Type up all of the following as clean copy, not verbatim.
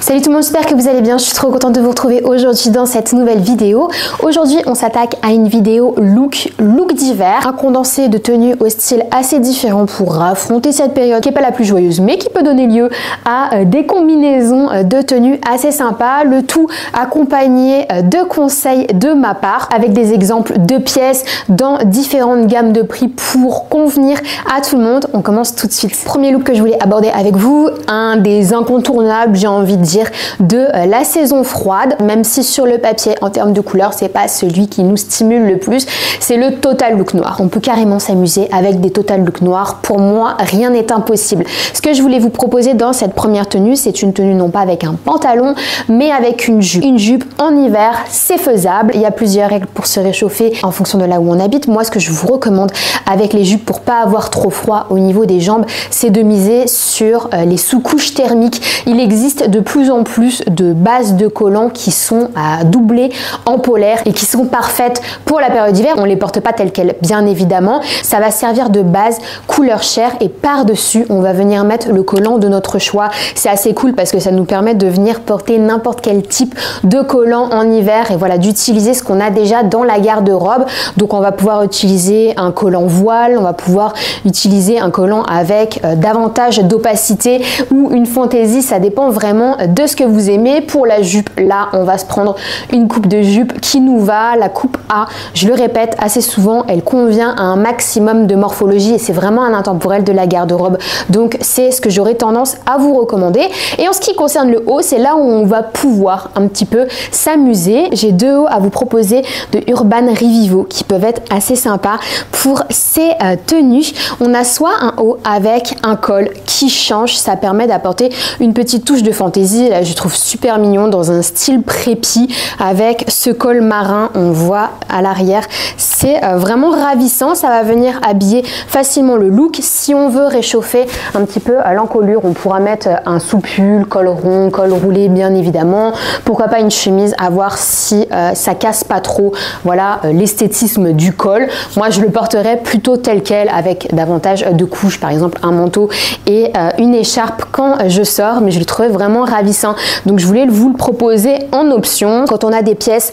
Salut tout le monde, j'espère que vous allez bien. Je suis trop contente de vous retrouver aujourd'hui dans cette nouvelle vidéo. Aujourd'hui, on s'attaque à une vidéo look d'hiver, un condensé de tenues au style assez différent pour affronter cette période qui n'est pas la plus joyeuse, mais qui peut donner lieu à des combinaisons de tenues assez sympas. Le tout accompagné de conseils de ma part avec des exemples de pièces dans différentes gammes de prix pour convenir à tout le monde. On commence tout de suite. Premier look que je voulais aborder avec vous, un des incontournables, j'ai envie de dire, de la saison froide, même si sur le papier en termes de couleur c'est pas celui qui nous stimule le plus, c'est le total look noir. On peut carrément s'amuser avec des total look noirs. Pour moi, rien n'est impossible. Ce que je voulais vous proposer dans cette première tenue, c'est une tenue non pas avec un pantalon, mais avec une jupe. Une jupe en hiver, c'est faisable. Il y a plusieurs règles pour se réchauffer en fonction de là où on habite. Moi, ce que je vous recommande avec les jupes pour pas avoir trop froid au niveau des jambes, c'est de miser sur les sous-couches thermiques. Il existe de plus en plus de bases de collants qui sont à doubler en polaire et qui sont parfaites pour la période d'hiver. On les porte pas telles quelles, bien évidemment. Ça va servir de base couleur chair et par-dessus, on va venir mettre le collant de notre choix. C'est assez cool parce que ça nous permet de venir porter n'importe quel type de collant en hiver et voilà, d'utiliser ce qu'on a déjà dans la garde-robe. Donc on va pouvoir utiliser un collant voile, on va pouvoir utiliser un collant avec davantage d'opacité ou une fantaisie, ça dépend vraiment de ce que vous aimez. Pour la jupe, là on va se prendre une coupe de jupe qui nous va, la coupe A, je le répète assez souvent, elle convient à un maximum de morphologie et c'est vraiment un intemporel de la garde-robe, donc c'est ce que j'aurais tendance à vous recommander. Et en ce qui concerne le haut, c'est là où on va pouvoir un petit peu s'amuser. J'ai deux hauts à vous proposer de Urban Revivo qui peuvent être assez sympas pour ces tenues. On a soit un haut avec un col qui change, ça permet d'apporter une petite touche de fantaisie. Là je trouve super mignon dans un style prépi avec ce col marin, on voit à l'arrière, c'est vraiment ravissant. Ça va venir habiller facilement le look. Si on veut réchauffer un petit peu l'encolure, on pourra mettre un sous-pull, col rond, col roulé bien évidemment, pourquoi pas une chemise, à voir si ça casse pas trop, voilà, l'esthétisme du col. Moi je le porterais plutôt tel quel avec davantage de couches, par exemple un manteau et une écharpe quand je sors, mais je le trouvais vraiment ravissant, donc je voulais vous le proposer en option. Quand on a des pièces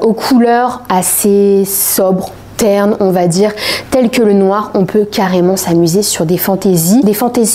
aux couleurs assez sobres, on va dire, telles que le noir, on peut carrément s'amuser sur des fantaisies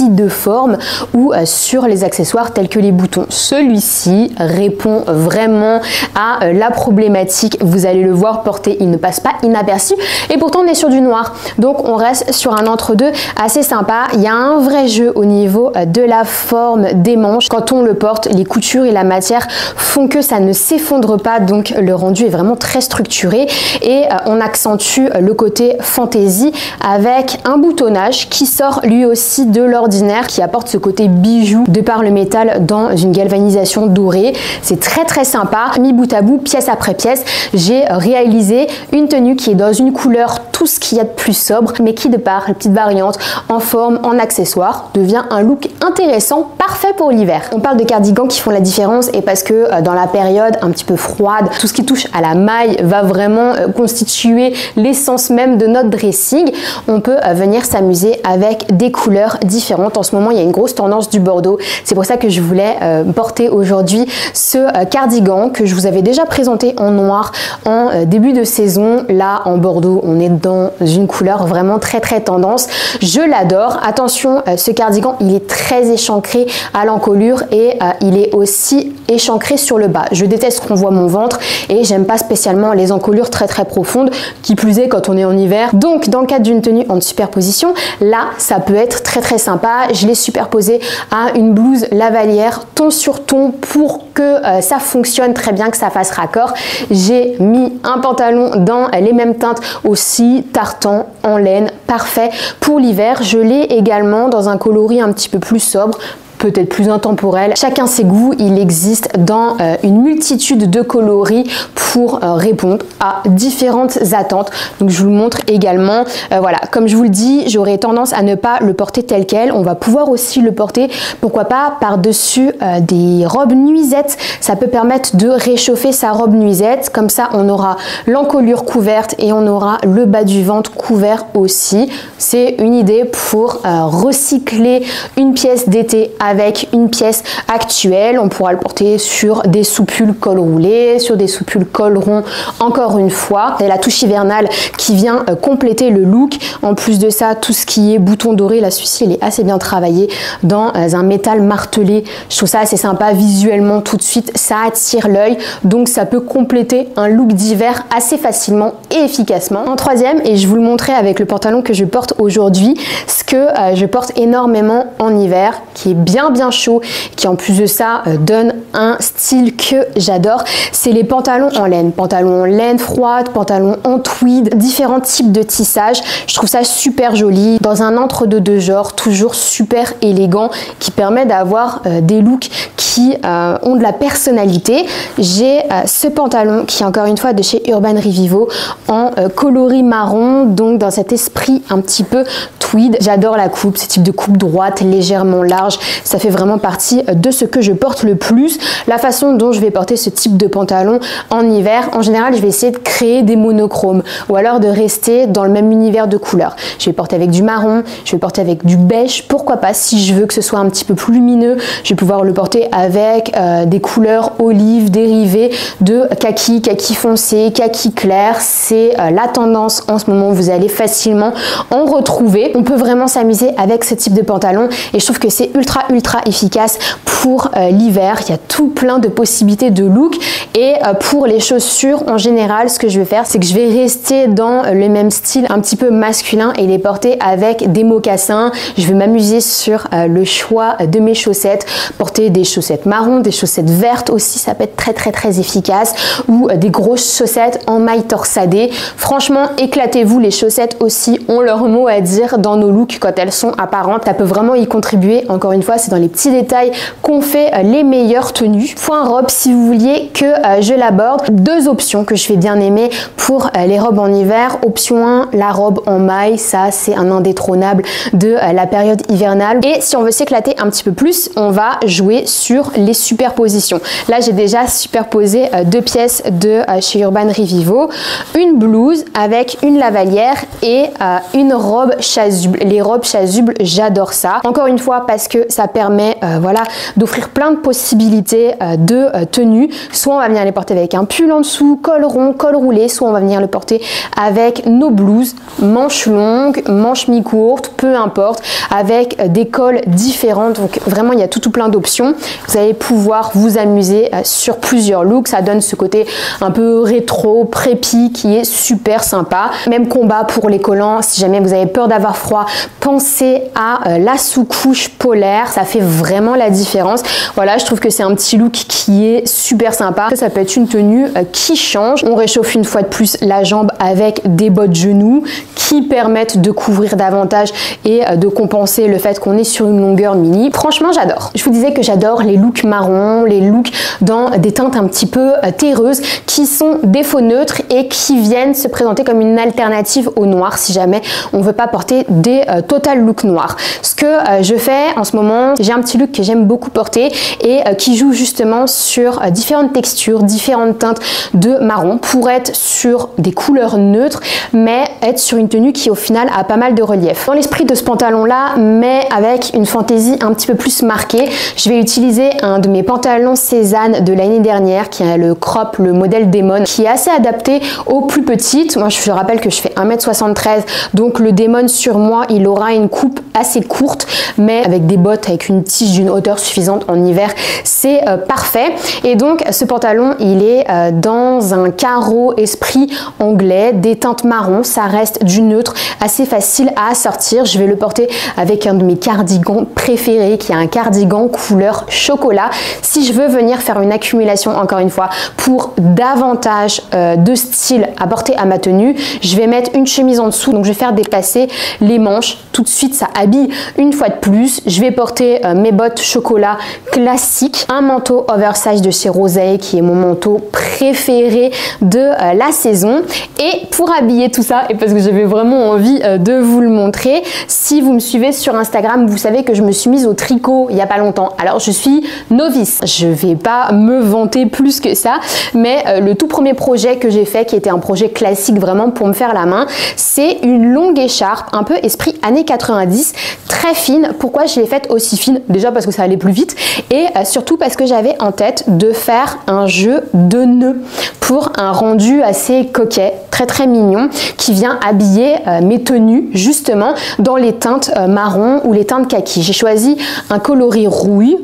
de forme ou sur les accessoires tels que les boutons. Celui-ci répond vraiment à la problématique, vous allez le voir porter, il ne passe pas inaperçu et pourtant on est sur du noir, donc on reste sur un entre-deux assez sympa. Il y a un vrai jeu au niveau de la forme des manches. Quand on le porte, les coutures et la matière font que ça ne s'effondre pas, donc le rendu est vraiment très structuré et on accentue le côté fantaisie avec un boutonnage qui sort lui aussi de l'ordinaire, qui apporte ce côté bijou de par le métal dans une galvanisation dorée. C'est très sympa. Mis bout à bout, pièce après pièce, j'ai réalisé une tenue qui est dans une couleur tout ce qu'il y a de plus sobre, mais qui de par les petites variantes en forme, en accessoires, devient un look intéressant, parfait pour l'hiver. On parle de cardigans qui font la différence et parce que dans la période un petit peu froide, tout ce qui touche à la maille va vraiment constituer l'essence même de notre dressing. On peut venir s'amuser avec des couleurs différentes. En ce moment, il y a une grosse tendance du bordeaux. C'est pour ça que je voulais porter aujourd'hui ce cardigan que je vous avais déjà présenté en noir en début de saison. Là, en bordeaux, on est dans une couleur vraiment très tendance. Je l'adore. Attention, ce cardigan, il est très échancré à l'encolure et il est aussi échancré sur le bas. Je déteste qu'on voit mon ventre et j'aime pas spécialement les encolures très profondes, qui plus est quand on est en hiver. Donc dans le cadre d'une tenue en superposition, là ça peut être très sympa. Je l'ai superposé à une blouse lavalière ton sur ton pour que ça fonctionne très bien, que ça fasse raccord. J'ai mis un pantalon dans les mêmes teintes aussi, tartan en laine, parfait pour l'hiver. Je l'ai également dans un coloris un petit peu plus sobre, peut-être plus intemporel. Chacun ses goûts, il existe dans une multitude de coloris pour répondre à différentes attentes. Donc je vous le montre également. Voilà, comme je vous le dis, j'aurais tendance à ne pas le porter tel quel. On va pouvoir aussi le porter, pourquoi pas, par-dessus des robes nuisettes. Ça peut permettre de réchauffer sa robe nuisette. Comme ça, on aura l'encolure couverte et on aura le bas du ventre couvert aussi. C'est une idée pour recycler une pièce d'été avec une pièce actuelle. On pourra le porter sur des soupules col roulé, sur des soupules col rond encore une fois. C'est la touche hivernale qui vient compléter le look. En plus de ça, tout ce qui est bouton doré, là celui-ci il est assez bien travaillé dans un métal martelé. Je trouve ça assez sympa visuellement tout de suite, ça attire l'œil, donc ça peut compléter un look d'hiver assez facilement et efficacement. En troisième, et je vous le montrais avec le pantalon que je porte aujourd'hui, ce que je porte énormément en hiver, qui est bien chaud, qui en plus de ça donne un style que j'adore, c'est les pantalons en laine froide, pantalons en tweed, différents types de tissage. Je trouve ça super joli, dans un entre-deux genres, toujours super élégant, qui permet d'avoir des looks qui ont de la personnalité. J'ai ce pantalon qui est encore une fois de chez Urban Revivo en coloris marron, donc dans cet esprit un petit peu tweed. J'adore la coupe, ce type de coupe droite, légèrement large, ça fait vraiment partie de ce que je porte le plus. La façon dont je vais porter ce type de pantalon en hiver, en général je vais essayer de créer des monochromes ou alors de rester dans le même univers de couleurs. Je vais porter avec du marron, je vais porter avec du beige, pourquoi pas, si je veux que ce soit un petit peu plus lumineux, je vais pouvoir le porter avec des couleurs olive dérivées de kaki, kaki foncé, kaki clair. C'est la tendance en ce moment, vous allez facilement en retrouver. On peut vraiment s'amuser avec ce type de pantalon et je trouve que c'est ultra efficace pour l'hiver. Il y a tout plein de possibilités de look et pour les chaussures en général, ce que je vais faire, c'est que je vais rester dans le même style un petit peu masculin et les porter avec des mocassins. Je vais m'amuser sur le choix de mes chaussettes, porter des chaussettes marron, des chaussettes vertes aussi, ça peut être très efficace, ou des grosses chaussettes en maille torsadée. Franchement, éclatez-vous, les chaussettes aussi ont leur mot à dire dans nos looks quand elles sont apparentes. Ça peut vraiment y contribuer. Encore une fois, c'est dans les petits détails qu'on fait les meilleures tenues. Point robe, si vous vouliez que je l'aborde, deux options que je vais bien aimer pour les robes en hiver. Option 1, la robe en maille, ça c'est un indétrônable de la période hivernale. Et si on veut s'éclater un petit peu plus, on va jouer sur les superpositions. Là, j'ai déjà superposé deux pièces de chez Urban Revivo, une blouse avec une lavalière et une robe chasuble. Les robes chasubles, j'adore ça. Encore une fois, parce que ça permet voilà, d'offrir plein de possibilités de tenues. Soit on va venir les porter avec un pull en dessous, col rond, col roulé, soit on va venir le porter avec nos blouses, manches longues, manches mi-courtes, peu importe, avec des cols différents. Donc vraiment, il y a tout plein d'options. Vous allez pouvoir vous amuser sur plusieurs looks. Ça donne ce côté un peu rétro, prépi qui est super sympa. Même combat pour les collants. Si jamais vous avez peur d'avoir froid, pensez à la sous-couche polaire. Ça fait vraiment la différence. Voilà, je trouve que c'est un petit look qui est super sympa. Ça peut être une tenue qui change. On réchauffe une fois de plus la jambe avec des bottes genoux qui permettent de couvrir davantage et de compenser le fait qu'on est sur une longueur mini. Franchement, j'adore. Je vous disais que j'adore les looks marrons, les looks dans des teintes un petit peu terreuses qui sont des faux neutres et qui viennent se présenter comme une alternative au noir si jamais on veut pas porter des total looks noirs. Ce que je fais en ce moment, j'ai un petit look que j'aime beaucoup porter et qui joue justement sur différentes textures, différentes teintes de marron pour être sur des couleurs neutres mais être sur une tenue qui au final a pas mal de relief. Dans l'esprit de ce pantalon là, mais avec une fantaisie un petit peu plus marquée, je vais utiliser un de mes pantalons Cézanne de l'année dernière qui est le crop, le modèle Demon, qui est assez adapté aux plus petites. Moi je rappelle que je fais 1m73, donc le Demon sur moi il aura une coupe assez courte mais avec des bottes avec une tige d'une hauteur suffisante en hiver, c'est parfait. Et donc ce pantalon il est dans un carreau esprit anglais, des teintes marron, ça reste du neutre, assez facile à assortir. Je vais le porter avec un de mes cardigans préférés qui est un cardigan couleur chocolat. Si je veux venir faire une accumulation encore une fois pour davantage de style à porter à ma tenue, je vais mettre une chemise en dessous, donc je vais faire dépasser les manches. Tout de suite ça habille une fois de plus. Je vais porter mes bottes chocolat classiques, un manteau oversize de chez Rosae qui est mon manteau préféré de la saison. Et pour habiller tout ça, et parce que j'avais vraiment envie de vous le montrer, si vous me suivez sur Instagram, vous savez que je me suis mise au tricot il n'y a pas longtemps. Alors je suis novice, je vais pas me vanter plus que ça, mais le tout premier projet que j'ai fait, qui était un projet classique vraiment pour me faire la main, c'est une longue écharpe un peu esprit années 90, très fine. Pourquoi je l'ai faite aussi aussi fine, déjà parce que ça allait plus vite et surtout parce que j'avais en tête de faire un jeu de nœuds pour un rendu assez coquet, très mignon, qui vient habiller mes tenues justement dans les teintes marron ou les teintes kaki. J'ai choisi un coloris rouille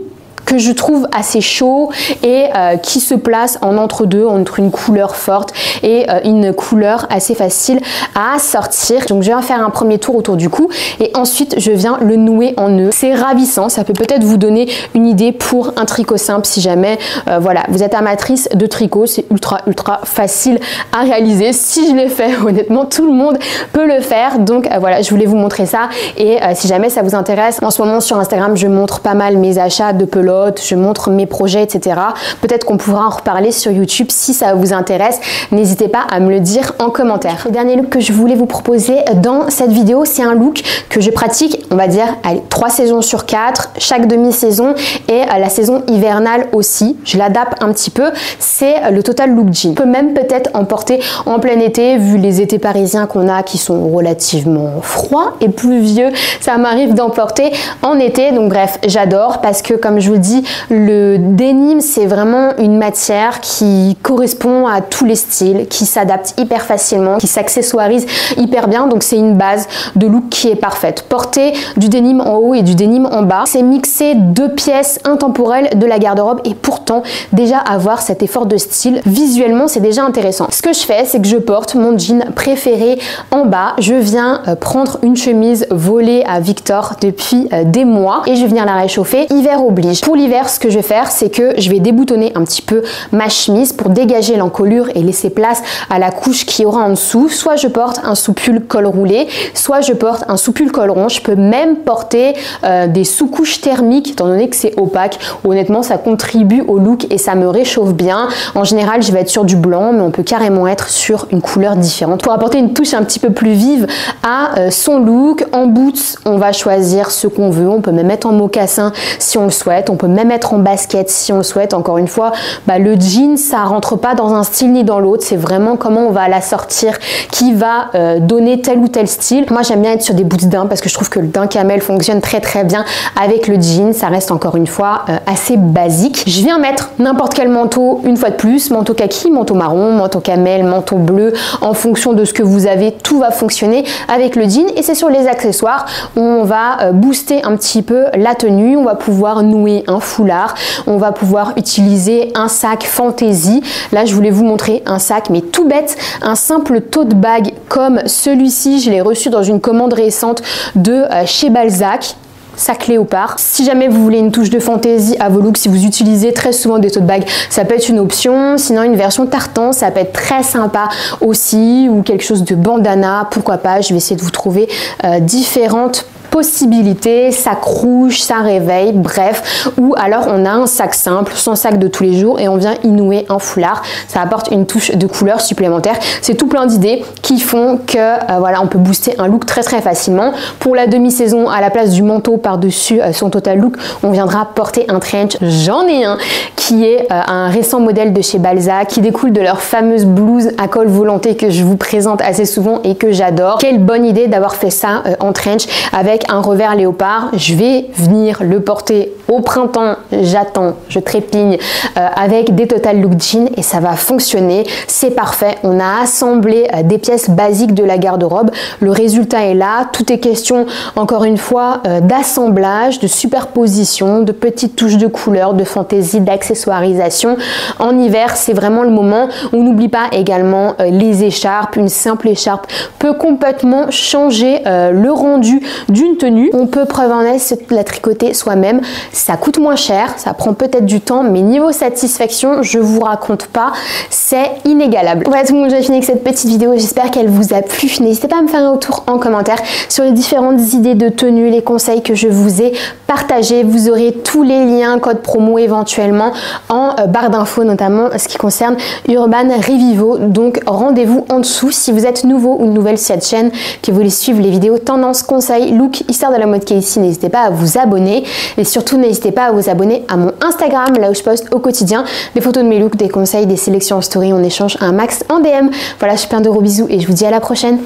que je trouve assez chaud et qui se place en entre-deux, entre une couleur forte et une couleur assez facile à sortir. Donc je viens faire un premier tour autour du cou et ensuite je viens le nouer en nœud. C'est ravissant, ça peut peut-être vous donner une idée pour un tricot simple si jamais voilà, vous êtes amatrice de tricot, c'est ultra facile à réaliser. Si je l'ai fait, honnêtement, tout le monde peut le faire. Donc voilà, je voulais vous montrer ça et si jamais ça vous intéresse, en ce moment sur Instagram, je montre pas mal mes achats de pelote, je montre mes projets, etc. Peut-être qu'on pourra en reparler sur YouTube si ça vous intéresse. N'hésitez pas à me le dire en commentaire. Le dernier look que je voulais vous proposer dans cette vidéo, c'est un look que je pratique, on va dire, allez, 3 saisons sur 4, chaque demi-saison et la saison hivernale aussi. Je l'adapte un petit peu. C'est le Total Look Jean. On peut même peut-être en porter en plein été, vu les étés parisiens qu'on a qui sont relativement froids et pluvieux. Ça m'arrive d'en porter en été. Donc bref, j'adore parce que comme je vous le dis, le denim c'est vraiment une matière qui correspond à tous les styles, qui s'adapte hyper facilement, qui s'accessoirise hyper bien, donc c'est une base de look qui est parfaite. Porter du denim en haut et du denim en bas, c'est mixer 2 pièces intemporelles de la garde-robe et pourtant déjà avoir cet effort de style. Visuellement c'est déjà intéressant. Ce que je fais, c'est que je porte mon jean préféré en bas, je viens prendre une chemise volée à Victor depuis des mois et je viens la réchauffer, hiver oblige. Pour l'hiver, ce que je vais faire, c'est que je vais déboutonner un petit peu ma chemise pour dégager l'encolure et laisser place à la couche qui aura en dessous. Soit je porte un sous-pull col roulé, soit je porte un sous-pull col rond. Je peux même porter des sous-couches thermiques, étant donné que c'est opaque. Honnêtement, ça contribue au look et ça me réchauffe bien. En général, je vais être sur du blanc, mais on peut carrément être sur une couleur différente pour apporter une touche un petit peu plus vive à son look. En boots, on va choisir ce qu'on veut. On peut même mettre en mocassin si on le souhaite. On peut même mettre en basket si on le souhaite. Encore une fois, le jean, ça rentre pas dans un style ni dans l'autre. C'est vraiment comment on va la sortir qui va donner tel ou tel style. Moi, j'aime bien être sur des boots d'un parce que je trouve que le daim camel fonctionne très bien avec le jean. Ça reste encore une fois assez basique. Je viens mettre n'importe quel manteau une fois de plus. Manteau kaki, manteau marron, manteau camel, manteau bleu. En fonction de ce que vous avez, tout va fonctionner avec le jean. Et c'est sur les accessoires où on va booster un petit peu la tenue. On va pouvoir nouer un foulard, on va pouvoir utiliser un sac fantaisie. Là je voulais vous montrer un sac mais tout bête, un simple tote bag comme celui-ci. Je l'ai reçu dans une commande récente de chez Balzac. Sac léopard. Si jamais vous voulez une touche de fantaisie à vos looks, si vous utilisez très souvent des tote bags, ça peut être une option. Sinon une version tartan, ça peut être très sympa aussi, ou quelque chose de bandana, pourquoi pas. Je vais essayer de vous trouver différentes possibilités, sac rouge, ça réveille, bref, ou alors on a un sac simple, son sac de tous les jours et on vient y nouer un foulard, ça apporte une touche de couleur supplémentaire. C'est tout plein d'idées qui font que voilà, on peut booster un look très facilement. Pour la demi-saison, à la place du manteau par-dessus son total look, on viendra porter un trench. J'en ai un qui est un récent modèle de chez Balzac qui découle de leur fameuse blouse à col volanté que je vous présente assez souvent et que j'adore. Quelle bonne idée d'avoir fait ça en trench avec un revers léopard. Je vais venir le porter au printemps, j'attends, je trépigne avec des Total Look Jean et ça va fonctionner, c'est parfait. On a assemblé des pièces basiques de la garde-robe, le résultat est là. Tout est question encore une fois d'assemblage, de superposition, de petites touches de couleur, de fantaisie, d'accessoirisation. En hiver, c'est vraiment le moment. On n'oublie pas également les écharpes. Une simple écharpe peut complètement changer le rendu d'une tenue. On peut, preuve en est, la tricoter soi-même. Ça coûte moins cher, ça prend peut-être du temps, mais niveau satisfaction, je vous raconte pas, c'est inégalable. Voilà tout le monde, j'ai fini avec cette petite vidéo. J'espère qu'elle vous a plu. N'hésitez pas à me faire un retour en commentaire sur les différentes idées de tenue, les conseils que je vous ai partagés. Vous aurez tous les liens, code promo éventuellement en barre d'infos, notamment ce qui concerne Urban Revivo. Donc rendez-vous en dessous si vous êtes nouveau ou nouvelle sur cette chaîne, que vous voulez suivre les vidéos tendance, conseils, look, histoire de la mode qui est ici. N'hésitez pas à vous abonner et surtout n'hésitez pas à vous abonner à mon Instagram, là où je poste au quotidien des photos de mes looks, des conseils, des sélections en story. On échange un max en DM. Voilà, je fais plein de gros bisous et je vous dis à la prochaine.